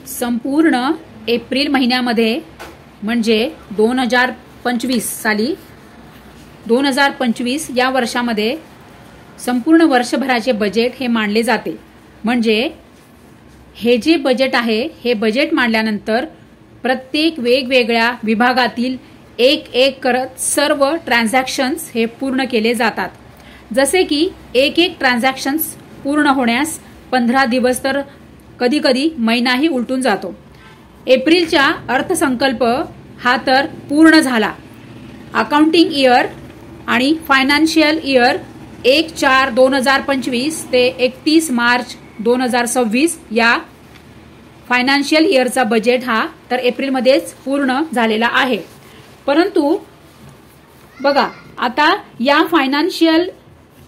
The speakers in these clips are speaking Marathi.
संपूर्ण एप्रिल महिन्यामध्ये म्हणजे 2025 साली 2025 या वर्षामध्ये संपूर्ण वर्षभराचे बजेट हे मांडले जाते। म्हणजे हे जे बजेट आहे हे बजेट मांडल्यानंतर प्रत्येक वेगवेगळ्या विभागातील एक एक करत सर्व ट्रान्झॅक्शन्स हे पूर्ण केले जातात। जसे की एक एक ट्रान्झॅक्शन्स पूर्ण होण्यास 15 दिवस तर कधी कधी महिनाही उलटून जातो। एप्रिलचा अर्थसंकल्प हा तर पूर्ण झाला। अकाउंटिंग इयर आणि फायनान्शियल इयर 1/4/2025 ते 31 मार्च 2026 या फायनान्शियल इयरचा बजेट हा तर एप्रिलमध्येच पूर्ण झालेला आहे। परंतु बघा आता या फायनान्शियल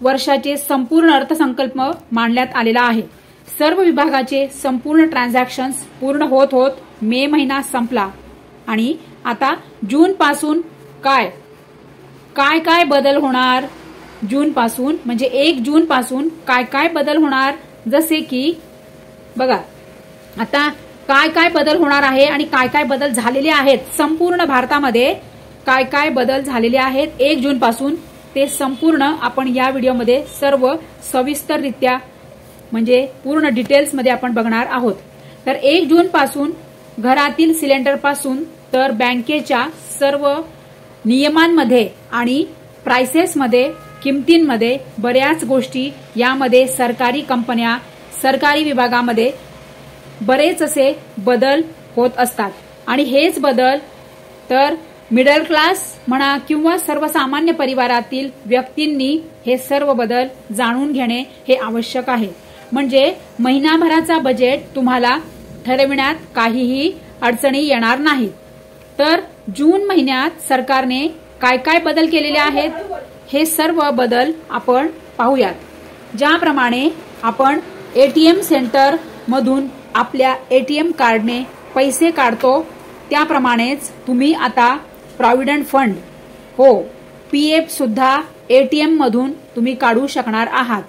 वर्षाचे संपूर्ण अर्थसंकल्प मांडण्यात आलेला आहे। सर्व विभागाचे संपूर्ण ट्रान्झॅक्शन्स पूर्ण होत होत मे महिना संपला आणि आता जून पासून काय काय बदल होणार, जून पासून म्हणजे 1 जून पासून काय काय बदल होणार, जसे की बघा आता काय काय बदल होणार आहे आणि काय काय बदल झालेले आहेत, संपूर्ण भारतामध्ये काय काय बदल झालेले आहेत 1 जून पासून ते संपूर्ण आपण या व्हिडिओमध्ये सर्व सविस्तररित्या म्हणजे पूर्ण डिटेल्स मध्ये आपण बघणार आहोत। तर 1 जून पासून घरातील सिलेंडर पासून तर बँकेच्या सर्व नियमांमध्ये आणि प्राइसेसमध्ये किमतींमध्ये बऱ्याच गोष्टी यामध्ये सरकारी कंपन्या सरकारी विभागामध्ये बरेच असे बदल होत असतात आणि हेच बदल तर मिडल क्लास म्हणा किंवा सर्वसामान्य परिवारातील व्यक्तींनी हे सर्व बदल जाणून घेणे हे आवश्यक आहे। म्हणजे महिनाभराचा बजेट तुम्हाला ठरविण्यात काहीही अडचणी येणार नाहीत। तर जून महिन्यात सरकारने काय काय बदल केलेले आहेत हे सर्व बदल आपण पाहूयात। ज्याप्रमाणे आपण एटीएम सेंटर मधून आपल्या एटीएम कार्डने पैसे काढतो त्याप्रमाणेच तुम्ही आता प्रॉव्हिडंट फंड हो पीएफ सुद्धा एटीएम मधून तुम्ही काढू शकणार आहात।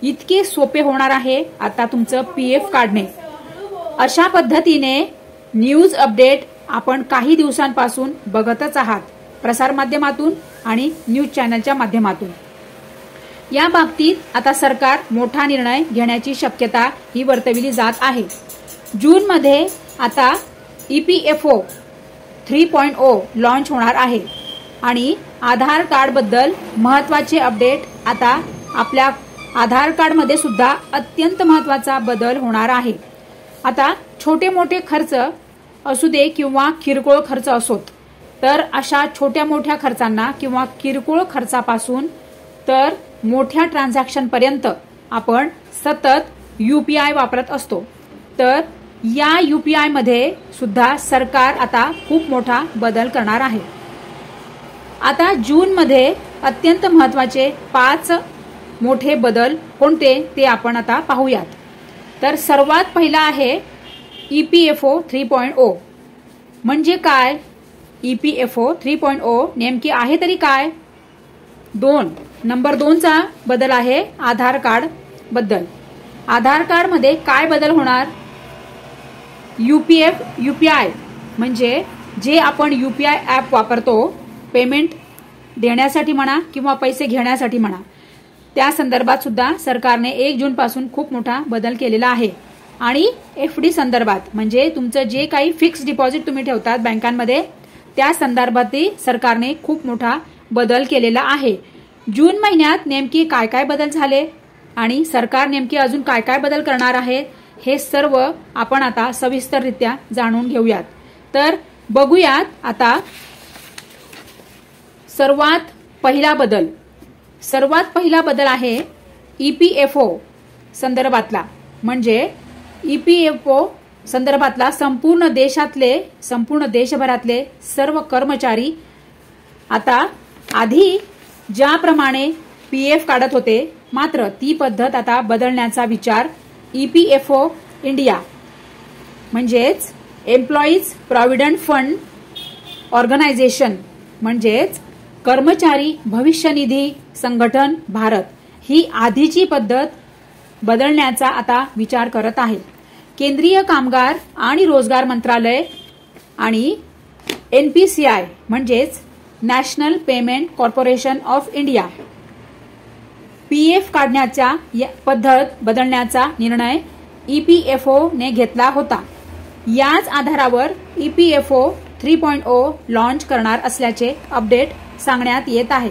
इतके सोपे होणार आहे आता तुमचं पीएफ काढणे। अशा पद्धतीने न्यूज अपडेट आपण काही दिवसांपासून बघतच आहात प्रसार माध्यमातून आणि न्यूज चॅनलच्या माध्यमातून। या बाबतीत आता सरकार मोठा निर्णय घेण्याची शक्यता ही वर्तविली जात आहे। जून मध्ये आता ईपीएफओ 3.0 लॉन्च होणार आहे आणि आधार कार्ड बद्दल महत्त्वाचे अपडेट आता आपल्या आधार कार्ड मध्ये सुद्धा अत्यंत महत्त्वाचा बदल होणार आहे। आता छोटे मोठे खर्च असू दे किंवा किरकोळ खर्च असोत तर अशा छोट्या मोठ्या खर्चांना किंवा किरकोळ खर्चापासून तर मोठ्या ट्रान्झॅक्शन पर्यंत आपण सतत यूपीआय वापरत असतो। तर या यूपीआय मध्ये सुद्धा सरकार आता खूप मोठा बदल करणार आहे। आता जून मध्ये अत्यंत महत्त्वाचे 5 मोठे बदल कोणते ते आपण आता पाहूयात। तर सर्वात पहिला आहे ईपीएफओ 3.0 म्हणजे काय, ईपीएफओ 3.0 नेमकी आहे तरी काय। नंबर 2 चा बदल आहे आधार कार्ड बद्दल। आधार कार्ड मध्ये काय बदल होणार, यूपीआय म्हणजे जे आपण यूपीआय ऍप वापरतो पेमेंट देण्यासाठी म्हणा किंवा पैसे घेण्यासाठी म्हणा त्या संदर्भात सुद्धा सरकारने 1 जून पासून खूप मोठा बदल केलेला आहे। आणि एफडी संदर्भात म्हणजे तुमचं जे काही फिक्स डिपॉझिट तुम्ही ठेवतात बँकांमध्ये त्या संदर्भातही सरकारने खूप मोठा बदल केलेला आहे। जून महिन्यात नेमकी काय काय बदल झाले आणि सरकार नेमकी अजून काय काय बदल करणार आहे हे सर्व आपण आता सविस्तररित्या जाणून घेऊयात। तर बघूयात आता सर्वात पहिला बदल आहे ईपीएफओ संदर्भातला। म्हणजे ईपीएफओ संदर्भातला संपूर्ण देशभरातले सर्व कर्मचारी आता आधी ज्याप्रमाणे पीएफ काढत होते मात्र ती पद्धत आता बदलण्याचा विचार ईपीएफओ इंडिया म्हणजेच एम्प्लॉईज प्रॉव्हिडंट फंड ऑर्गनायझेशन म्हणजेच कर्मचारी भविष्य निधी संघटन भारत ही आधीची पद्धत बदलण्याचा आता विचार करत आहे। केंद्रीय कामगार आणि रोजगार मंत्रालय आणि NPCI म्हणजेच national payment corporation of India PF काढण्याच्या पद्धत बदलण्याचा निर्णय EPFO ने घेतला होता. याच आधारावर EPFO 3.0 लॉन्च करणार असल्याचे अपडेट सांगण्यात येत आहे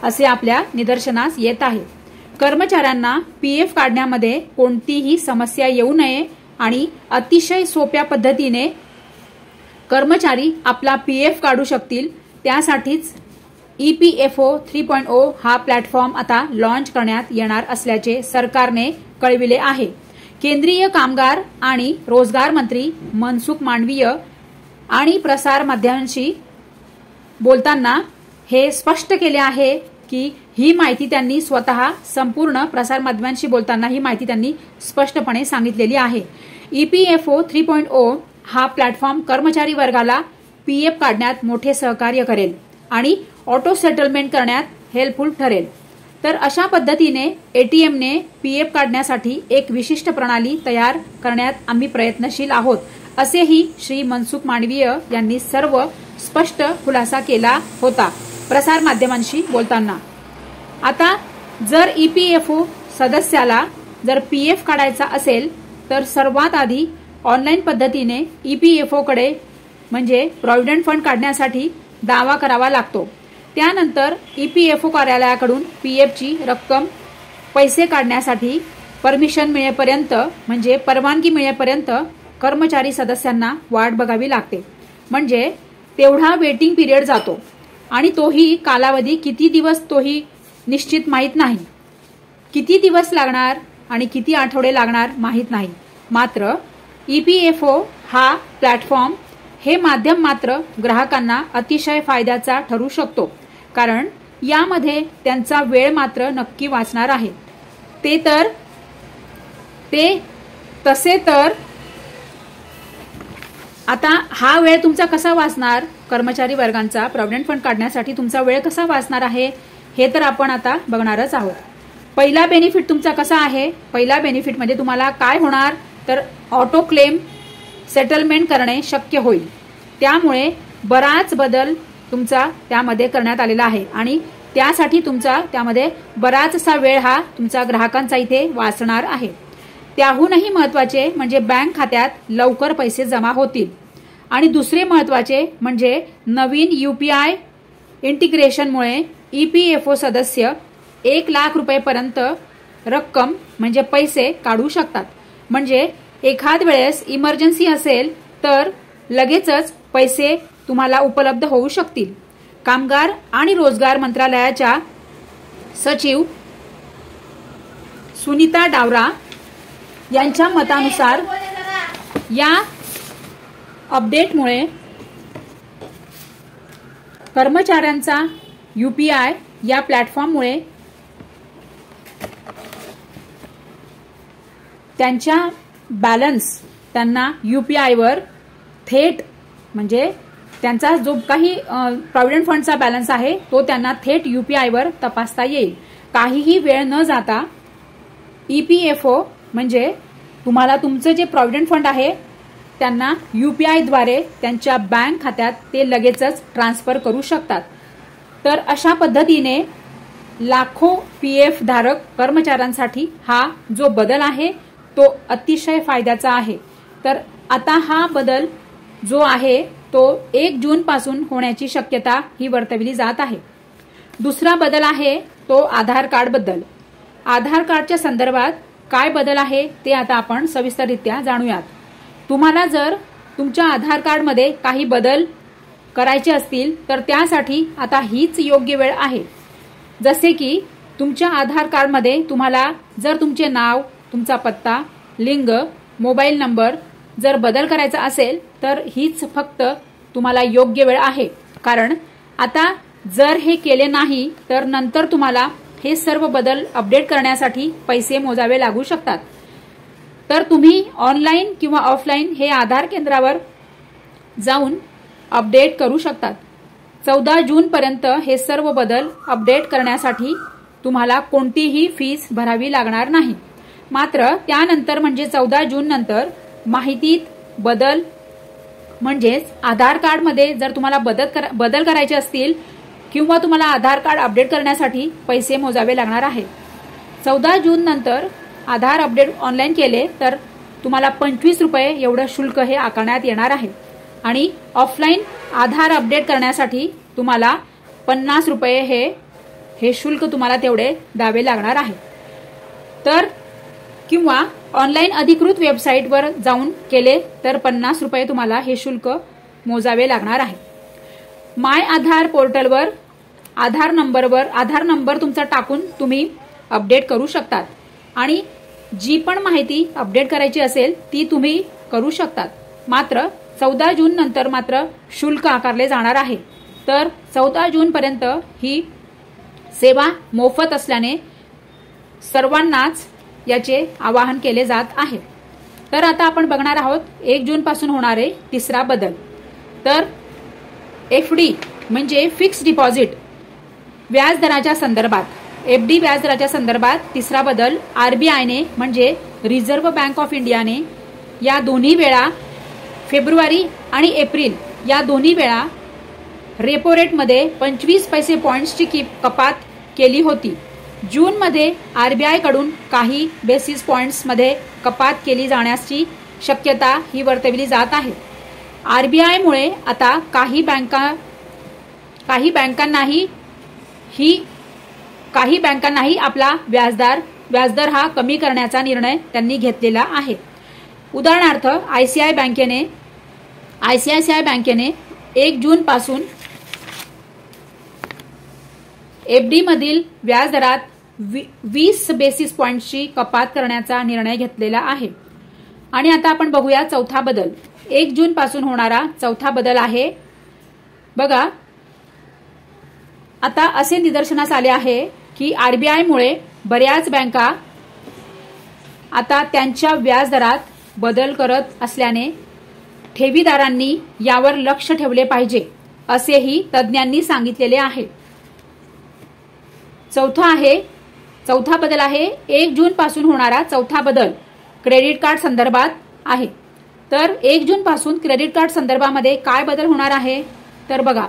असे आपल्या निदर्शनास येत आहे. कर्मचाऱ्यांना PF काढण्यामध्ये कोणतीही समस्या येऊ नये आणि अतिशय सोप्या पद्धतीने कर्मचारी आपला PF काढू शकतील त्यासाठीच EPFO 3.0 हा प्लॅटफॉर्म आता लॉन्च करण्यात येणार असल्याचे सरकारने कळविले आहे. केंद्रीय कामगार आणि रोजगार मंत्री मनसुख मांडवीय आणि प्रसार माध्यमांशी बोलताना हे स्पष्ट केले आहे की ही माहिती त्यांनी स्वतः संपूर्ण प्रसार माध्यमांशी बोलताना ही माहिती त्यांनी स्पष्टपणे सांगितलेली आहे. EPFO 3.0 हा प्लॅटफॉर्म कर्मचारी वर्गाला PF काढण्यात मोठे सहकार्य करेल आणि ऑटो सेटलमेंट करण्यात हेल्पफुल ठरेल. तर अशा पद्धतीने ATMने PF काढण्यासाठी एक विशिष्ट प्रणाली तयार करण्यात आम्ही प्रयत्नशील आहोत असेही श्री मनसुख मांडवीय यांनी सर्व स्पष्ट खुलासा केला होता प्रसार माध्यमांशी बोलताना. आता जर EPFO सदस्याला जर PF काढायचा असेल तर सर्वात आधी ऑनलाईन पद्धतीने EPFO कडे म्हणजे प्रॉव्हिडंट फंड काढण्यासाठी दावा करावा लागतो. त्यानंतर EPFO कार्यालयाकडून PF ची रक्कम पैसे काढण्यासाठी परमिशन मिळेपर्यंत म्हणजे परवानगी मिळेपर्यंत कर्मचारी सदस्यांना वाट बघावी लागते. म्हणजे तेवढा वेटिंग पिरियड जातो आणि तोही कालावधी किती दिवस तोही निश्चित माहीत नाही. किती दिवस लागणार आणि किती आठवडे लागणार माहीत नाही. मात्र EPFO हा प्लॅटफॉर्म हे माध्यम मात्र ग्राहकांना अतिशय फायद्याचा ठरू शकतो कारण यामध्ये त्यांचा वेळ मात्र नक्की वाचणार आहे. तसे तर आता हा वेळ तुमचा कसा वाचणार कर्मचारी वर्गांचा प्रॉव्हिडंट फंड काढण्यासाठी तुमचा वेळ कसा वाचणार आहे हे तर आपण आता बघणारच आहोत. पहिला बेनिफिट तुमचा कसा आहे. पहिला बेनिफिट म्हणजे तुम्हाला काय होणार तर ऑटो क्लेम सेटलमेंट करणे शक्य होईल. त्यामुळे बराच बदल तुमचा त्यामध्ये करण्यात आलेला आहे आणि त्यासाठी तुमचा त्यामध्ये बराचसा वेळ हा तुमचा ग्राहकांचा इथे वाचणार आहे. त्याहूनही महत्वाचे म्हणजे बँक खात्यात लवकर पैसे जमा होतील आणि दुसरे महत्वाचे म्हणजे नवीन UPI इंटिग्रेशनमुळे EPFO सदस्य 1 लाख रुपयेपर्यंत रक्कम म्हणजे पैसे काढू शकतात. म्हणजे एखाद वेळेस इमर्जन्सी असेल तर लगेचच पैसे तुम्हाला उपलब्ध होऊ शकतील. कामगार आणि रोजगार मंत्रालयाच्या सचिव सुनीता डावरा यांच्या मतानुसार या अपडेटमुळे कर्मचाऱ्यांचा UPI या प्लॅटफॉर्ममुळे त्यांच्या बॅलन्स त्यांना UPI वर थेट म्हणजे त्यांचा जो काही प्रॉव्हिडंट फंडचा बॅलन्स आहे तो त्यांना थेट UPI वर तपासता येईल. काहीही वेळ न जाता EPFO म्हणजे तुम्हाला तुमचं जे प्रॉव्हिडंट फंड आहे त्यांना UPI द्वारे त्यांच्या बँक खात्यात ते लगेचच ट्रान्सफर करू शकतात. तर अशा पद्धतीने लाखो PF धारक कर्मचाऱ्यांसाठी हा जो बदल आहे तो अतिशय फायद्याचा आहे. तर आता हा बदल जो आहे तो 1 जून पासून होण्याची शक्यता ही वर्तविली जात आहे. दुसरा बदल आहे तो आधार कार्ड बद्दल. आधार कार्डच्या संदर्भात काय बदल आहे ते आता आपण सविस्तररित्या जाणूयात. तुम्हाला जर तुमच्या आधार कार्डमध्ये काही बदल करायचे असतील तर त्यासाठी आता हीच योग्य वेळ आहे. जसे की तुमच्या आधार कार्डमध्ये तुम्हाला जर तुमचे नाव, तुमचा पत्ता, लिंग, मोबाईल नंबर जर बदल करायचा असेल तर हीच फक्त तुम्हाला योग्य वेळ आहे. कारण आता जर हे केले नाही तर नंतर तुम्हाला हे सर्व बदल अपडेट करण्यासाठी पैसे मोजावे लागू शकतात. तर तुम्ही ऑनलाईन किंवा ऑफलाईन हे आधार केंद्रावर जाऊन अपडेट करू शकतात. 14 जून पर्यंत हे सर्व बदल अपडेट करण्यासाठी तुम्हाला कोणतीही फीस भरावी लागणार नाही. मात्र त्यानंतर म्हणजे 14 जून नंतर माहितीत बदल म्हणजेच आधार कार्डमध्ये जर तुम्हाला बदल करायचे असतील किंवा तुम्हाला आधार कार्ड अपडेट करण्यासाठी पैसे मोजावे लागणार आहे. 14 जून नंतर आधार अपडेट ऑनलाईन केले तर तुम्हाला 25 रुपये एवढं शुल्क हे आकारण्यात येणार आहे आणि ऑफलाईन आधार अपडेट करण्यासाठी तुम्हाला 50 रुपये हे शुल्क तुम्हाला तेवढे द्यावे लागणार आहे. तर किंवा ऑनलाईन अधिकृत वेबसाईटवर जाऊन केले तर 50 रुपये तुम्हाला हे शुल्क मोजावे लागणार आहे. माय आधार पोर्टलवर आधार नंबर तुमचा टाकून तुम्ही अपडेट करू शकतात आणि जी पण माहिती अपडेट करायची असेल ती तुम्ही करू शकतात. मात्र 14 जून नंतर मात्र शुल्क आकारले जाणार आहे. तर 14 जून पर्यंत ही सेवा मोफत असल्याने सर्वांनाच याचे आवाहन केले जात आहे. तर आता आपण बघणार आहोत 1 जून पासून होणारे तिसरा बदल. तर एफडी म्हणजे फिक्स्ड डिपॉझिट व्याजदराच्या संदर्भात, एफडी व्याजदराच्या संदर्भात तिसरा बदल आरबीआयने म्हणजे रिझर्व्ह बँक ऑफ इंडियाने या दोन्ही वेळा फेब्रुवारी आणि एप्रिल या दोन्ही वेळा रेपो रेटमध्ये 25 पैसे पॉइंट्सची कपात केली होती. जूनमध्ये आरबीआय कडून काही बेसिस पॉइंट्समध्ये कपात केली जाण्याची शक्यता ही वर्तविली जात आहे. आरबीआयमुळे आता काही बँकांनाही आपला व्याजदर हा कमी करण्याचा निर्णय त्यांनी घेतलेला आहे. उदाहरणार्थ आयसीआयसीआय बँकेने 1 जून पासून एफडी मधील व्याजदरात 20 बेसिस पॉइंट्सची कपात करण्याचा निर्णय घेतलेला आहे. आणि आता आपण बघूया चौथा बदल. 1 जून पासून होणारा चौथा बदल आहे. बघा, आता असे निदर्शनास आले आहे की आरबीआयमुळे बऱ्याच बँका आता त्यांच्या व्याजदरात बदल करत असल्याने ठेवीदारांनी यावर लक्ष ठेवले पाहिजे असेही तज्ज्ञांनी सांगितलेले आहे. चौथा बदल आहे 1 जून पासून होणारा चौथा बदल क्रेडिट कार्ड संदर्भात आहे. तर 1 जून पासून क्रेडिट कार्ड संदर्भामध्ये काय बदल होणार आहे तर बघा,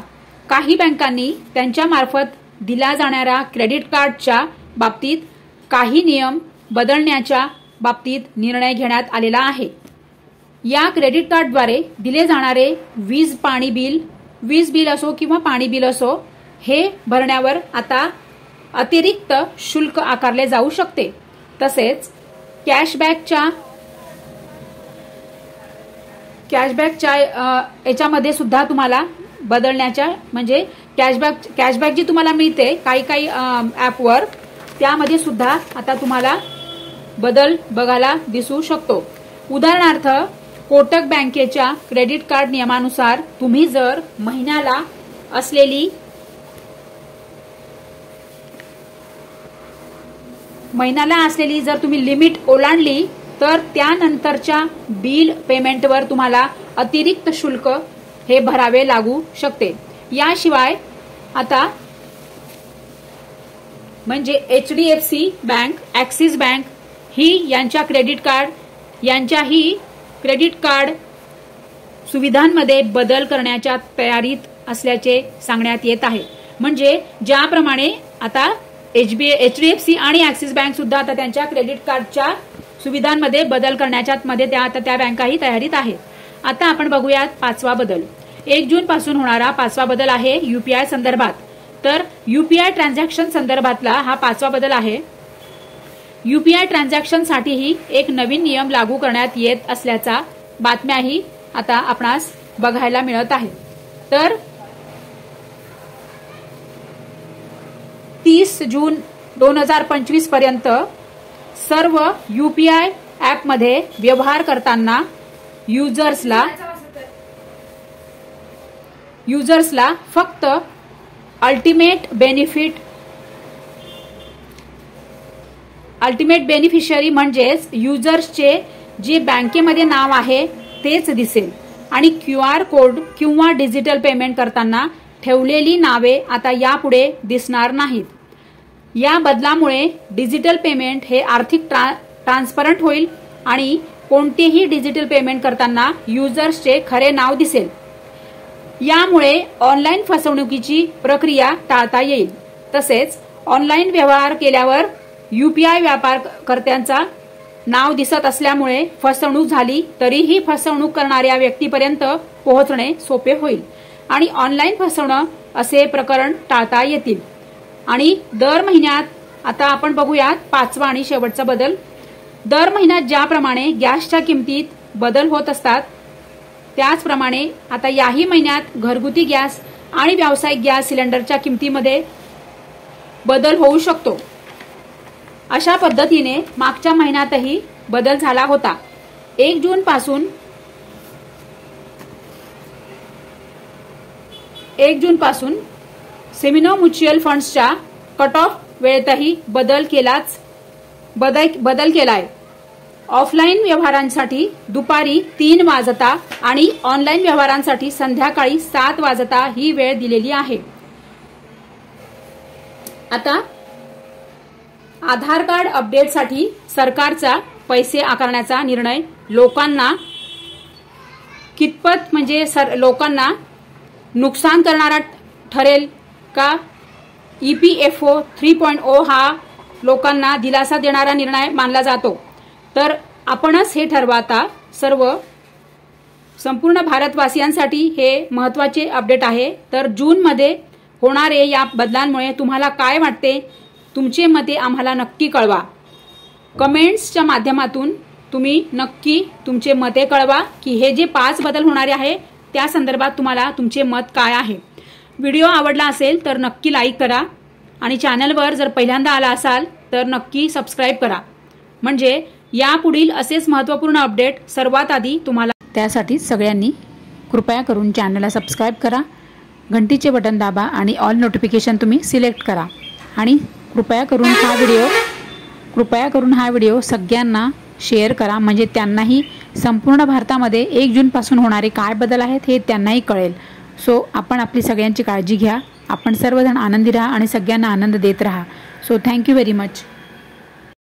काही बँकांनी त्यांच्या मार्फत दिल्या जाणाऱ्या क्रेडिट कार्डच्या बाबतीत काही नियम बदलण्याच्या बाबतीत निर्णय घेण्यात आलेला आहे. या क्रेडिट कार्डद्वारे दिले जाणारे वीज बिल असो किंवा पाणी बिल असो हे भरण्यावर आता अतिरिक्त शुल्क आकारले जाऊ शकते. तसेच कॅशबॅकच्या याच्यामध्ये सुद्धा तुम्हाला बदलण्याच्या म्हणजे कॅशबॅक जी तुम्हाला मिळते काही ऍपवर त्यामध्ये सुद्धा आता तुम्हाला बदल बघायला दिसू शकतो. उदाहरणार्थ कोटक बँकेच्या क्रेडिट कार्ड नियमानुसार तुम्ही जर महिन्याला असलेली जर तुम्ही लिमिट ओलांडली तर त्यानंतरच्या बिल पेमेंटवर तुम्हाला अतिरिक्त शुल्क हे भरावे लागू शकते. याशिवाय आता म्हणजे एचडीएफसी बँक, ऍक्सिस बँक यांच्या क्रेडिट कार्ड सुविधांमध्ये बदल करण्याच्या तयारीत असल्याचे सांगण्यात येत आहे. म्हणजे ज्याप्रमाणे आता एचडीएफसी आणि ऍक्सिस बँक सुद्धा आता त्यांच्या क्रेडिट कार्डच्या सुविधांमध्ये बदल करण्याच्या त्या बँकाही तयारीत आहेत. आता आपण बघूयात पाचवा बदल. 1 जून पासून होणारा पाचवा बदल आहे यूपीआय संदर्भात. तर यूपीआय ट्रान्झॅक्शन संदर्भातला हा पाचवा बदल आहे. यूपीआय ट्रान्झॅक्शनसाठीही एक नवीन नियम लागू करण्यात येत असल्याचा बातम्याही आता आपणास बघायला मिळत आहे. तर 30 जून 2025 पर्यंत सर्व यूपीआय ऍपमध्ये व्यवहार करताना युजर्सला फक्त अल्टिमेट बेनिफिशियरी म्हणजेच युजर्सचे जे बँकेमध्ये नाव आहे तेच दिसेल आणि क्यूआर कोड किंवा डिजिटल पेमेंट करताना ठेवलेली नावे आता यापुढे दिसणार नाहीत. या बदलामुळे डिजिटल पेमेंट हे आर्थिक ट्रान्सपरंट होईल आणि कोणतेही डिजिटल पेमेंट करताना युजर्सचे खरे नाव दिसेल। यामुळे ऑनलाईन फसवणुकीची प्रक्रिया टाळता येईल। तसेच ऑनलाईन व्यवहार केल्यावर UPI व्यापारकर्त्यांचा नाव दिसत असल्यामुळे फसवणूक झाली तरीही फसवणूक करणाऱ्या व्यक्तीपर्यंत पोहोचणे सोपे होईल आणि ऑनलाईन फसवणं असे प्रकरण टाळता येतील। आणि दर महिन्यात आता आपण बघूयात 5वा आणि शेवटचा बदल। दर महिन्यात ज्याप्रमाणे गॅसच्या किमतीत बदल होत असतात त्याचप्रमाणे आता याही महिन्यात घरगुती गॅस आणि व्यावसायिक गॅस सिलेंडरच्या किमतीमध्ये बदल होऊ शकतो। अशा पद्धतीने मागच्या महिन्यातही बदल झाला होता। 1 जून पासून सेमिनो म्युच्युअल फंड्सच्या कट ऑफ वेळेतही बदल केलाय। ऑफलाईन व्यवहारांसाठी दुपारी 3 वाजता आणि ऑनलाईन व्यवहारांसाठी संध्याकाळी 7 वाजता ही वेळ दिलेली आहे। आता आधार कार्ड अपडेटसाठी सरकारचा पैसे आकारण्याचा निर्णय लोकांना कितपत म्हणजे लोकांना नुकसान करणारा ठरेल का? EPFO 3.0 हा लोकांना दिलासा देणारा निर्णय मानला जातो। तर आपणच हे ठरवता संपूर्ण भारतवासियांसाठी हे महत्त्वाचे अपडेट आहे। तर जून मध्ये होणारे या बदलांमुळे तुम्हाला काय वाटते? तुमचे मते आम्हाला नक्की कळवा। कमेंट्सच्या माध्यमातून तुम्ही नक्की तुमचे मते कळवा की हे जे 5 बदल होणारे आहे त्या संदर्भात तुम्हाला तुमचे मत काय आहे। व्हिडिओ आवडला असेल तर नक्की लाईक करा आणि चॅनलवर जर पहिल्यांदा आला असाल तर नक्की सबस्क्राईब करा, म्हणजे यापुढील असेच महत्त्वपूर्ण अपडेट सर्वात आधी तुम्हाला। त्यासाठी सगळ्यांनी कृपया करून चॅनलला सबस्क्राईब करा, घंटीचे बटन दाबा आणि ऑल नोटिफिकेशन तुम्ही सिलेक्ट करा आणि कृपया करून हा व्हिडिओ सगळ्यांना शेअर करा, म्हणजे त्यांनाही संपूर्ण भारतामध्ये 1 जून पासून होणारे काय बदल आहेत हे त्यांनाही कळेल। सो आपण आपली सगळ्यांची काळजी घ्या, आपण सर्वजण आनंदी राहा आणि सगळ्यांना आनंद देत राहा। So thank you very much.